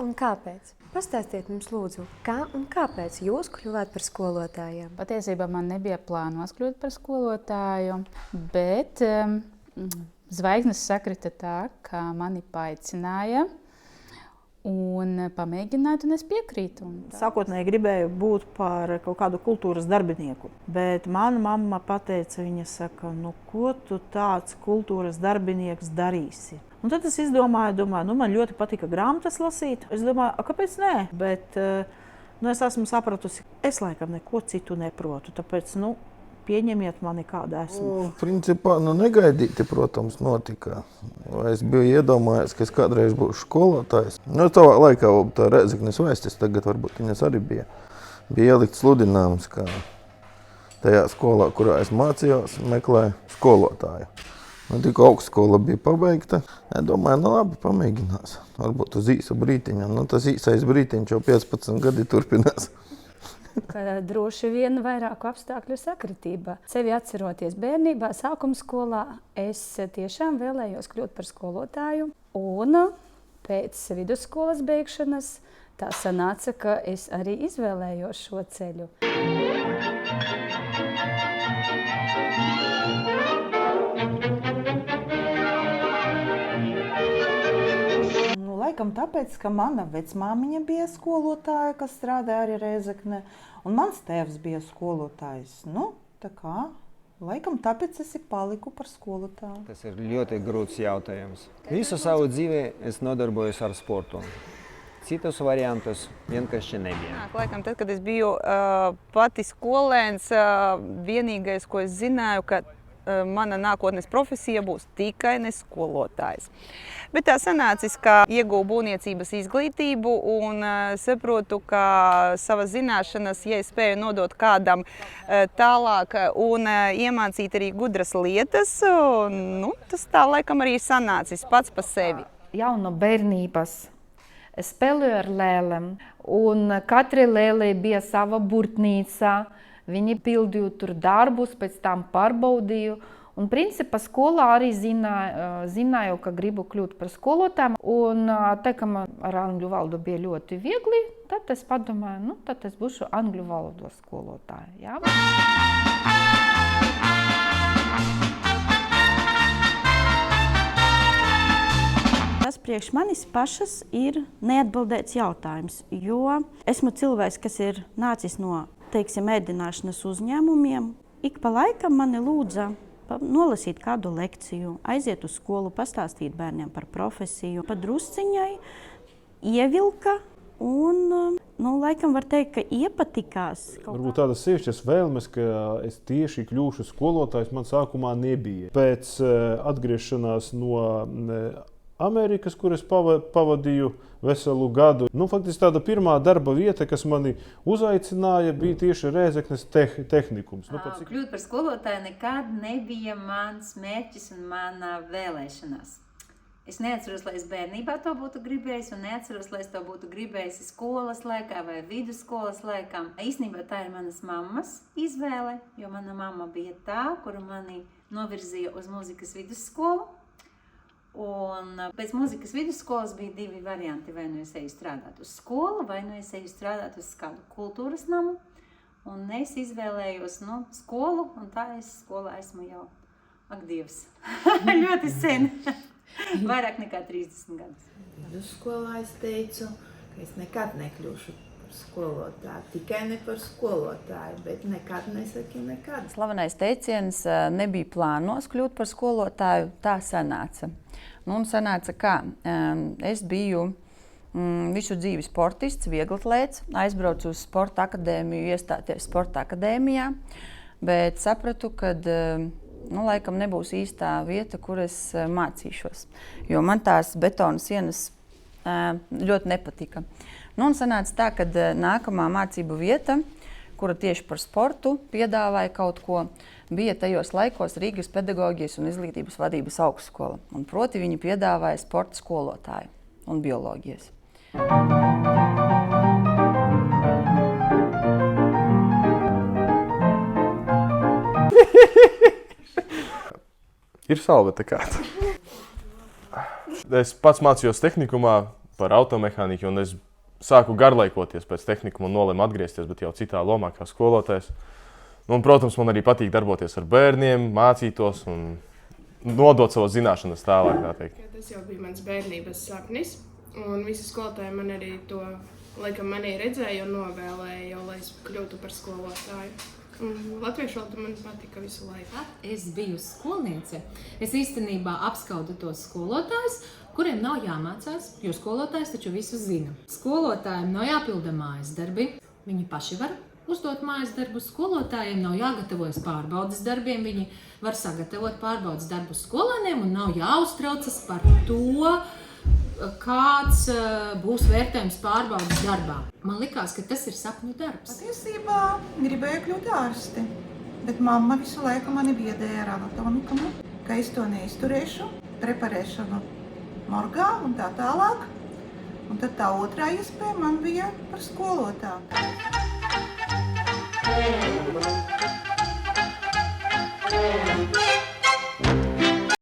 un kāpēc? Pastāstiet mums lūdzu, kā un kāpēc jūs kļuvāt par skolotājiem? Patiesībā man nebija plānos kļūt par skolotāju, bet zvaigznes sakrita tā, ka mani paaicināja un pamēģināt, un es piekrītu. Sākotnēji gribēju būt par kaut kādu kultūras darbinieku, bet mana mamma pateica, viņa saka, nu ko tu tāds kultūras darbinieks darīsi? Un tad es domāju, man ļoti patika grāmatas lasīt. Es domāju, kāpēc nē? Bet es esmu sapratusi, es laikam neko citu neprotu, tāpēc, pieņemiet mani kāda esmu. Principā, negaidīti, protams, notika. Es biju iedomājies, ka es kādreiz būšu skolotājs. Tavā laikā tā Rēzeknes vēstis, tagad varbūt viņas arī bija ielikt sludinājums, ka tajā skolā, kurā es mācījos, meklēju skolotāju. Tikko augstskola bija pabeigta, es domāju, labi, pamēģinās. Varbūt uz īsu brītiņu. Tas īsais brītiņš jau 15 gadi turpinās. Droši vien vairāku apstākļu sakritība. Sevi atceroties bērnībā, sākuma skolā, es tiešām vēlējos kļūt par skolotāju. Un pēc vidusskolas beigšanas tā sanāca, ka es arī izvēlējos šo ceļu. Laikam tāpēc, ka mana vecmāmiņa bija skolotāja, kas strādāja arī Rēzeknē, un mans tēvs bija skolotājs. Laikam tāpēc es paliku par skolotāju. Tas ir ļoti grūts jautājums. Visu savu dzīvi es nodarbojos ar sportu. Citus variantus vienkārši nebija. Laikam tad, kad es biju pati skolēns, vienīgais, ko es zināju, ka mana nākotnes profesija būs tikai ne skolotājs. Bet tā sanācis, ka iegūju būvniecības izglītību un saprotu, ka savas zināšanas, ja es spēju nodot kādam tālāk un iemācīt arī gudras lietas, tas tā laikam arī sanācis pats pa sevi. Jau no bērnības es spēlēju ar lēlēm, un katrai lēlei bija sava burtnīca. Viņi pildīja tur darbus, pēc tam pārbaudīju. Un principā skolā arī zināju, ka gribu kļūt par skolotāju. Un tā, ka man ar angļu valodu bija ļoti viegli, tad es padomāju, tad es būšu angļu valodas skolotāja. Jā? Tas priekš manis pašas ir neatbildēts jautājums, jo esmu cilvēks, kas ir nācis no, ēdināšanas uzņēmumiem. Ik pa laikam mani lūdza nolasīt kādu lekciju, aiziet uz skolu, pastāstīt bērniem par profesiju. Padrusciņai ievilka un, laikam var teikt, ka iepatikās. Varbūt tādas sievišķas vēlmes, ka es tieši kļūšu skolotājs, man sākumā nebija. Pēc atgriešanās no Amerikas, kur es pavadīju veselu gadu. Faktiski tāda pirmā darba vieta, kas mani uzaicināja, bija tieši Rēzeknes tehnikums. Kļūt par skolotāju nekad nebija mans mērķis un mana vēlēšanās. Es neatceros, lai es bērnībā to būtu gribējis, un neatceros, lai es to būtu gribējis skolas laikā vai vidusskolas laikā. Īstenībā tā ir manas mammas izvēle, jo mana mamma bija tā, kuru mani novirzīja uz mūzikas vidusskolu. Un pēc mūzikas vidusskolas bija divi varianti, vai es eju strādāt uz skolu, vai es eju strādāt uz kādu kultūras namu. Un es izvēlējos skolu, un tā es skolā esmu jau, ak Dievs, ļoti sen, vairāk nekā 30 gadus. Vidusskolā es teicu, ka es nekad nekļūšu par skolotāju, tikai ne par skolotāju, bet nekad nesaku nekad. Slavenais teiciens nebija plānos kļūt par skolotāju, tā sanāca. Un sanāca kā, es biju visu dzīvi sportists, vieglatlēts, aizbraucu uz sporta akadēmiju, iestāties sporta akadēmijā, bet sapratu, ka laikam nebūs īstā vieta, kur es mācīšos, jo man tās betona sienas ļoti nepatika. Un sanāca tā, ka nākamā mācību vieta, kura tieši par sportu piedāvāja kaut ko, bija tajos laikos Rīgas pedagoģijas un izglītības vadības augstskola. Un proti viņi piedāvāja sporta skolotāju un bioloģijas. Ir salvete kāda. Es pats mācījos tehnikumā par automehāniku, un es sāku garlaikoties pēc tehnikuma un nolēmu atgriezties, bet jau citā lomā kā skolotājs. Nu, un, protams, man arī patīk darboties ar bērniem, mācītos un nodot savas zināšanas tālāk. Tas jau bija mans bērnības sapnis, un visi skolotāji man arī to laikam manī redzēja un novēlēja, jau, lai es kļūtu par skolotāju. Latviešu valoda man patika visu laiku. Es biju skolniece. Es īstenībā apskaudu tos skolotājus, kuriem nav jāmācās, jo skolotājs taču visu zina. Skolotājiem nav jāpilda mājas darbi, viņi paši var uzdot mājas darbus. Skolotājiem nav jāgatavojas pārbaudes darbiem, viņi var sagatavot pārbaudes darbus skolēniem un nav jāuztraucas par to, kāds būs vērtējums pārbaudes darbā. Man likās, ka tas ir sapņu darbs. Patiesībā gribēju kļūt ārsti, bet mamma visu laiku mani biedēja ar anatomikumu, ka es to neizturēšu, preparēšanu morgā un tā tālāk. Un tad tā otrā iespēja man bija par skolotāju.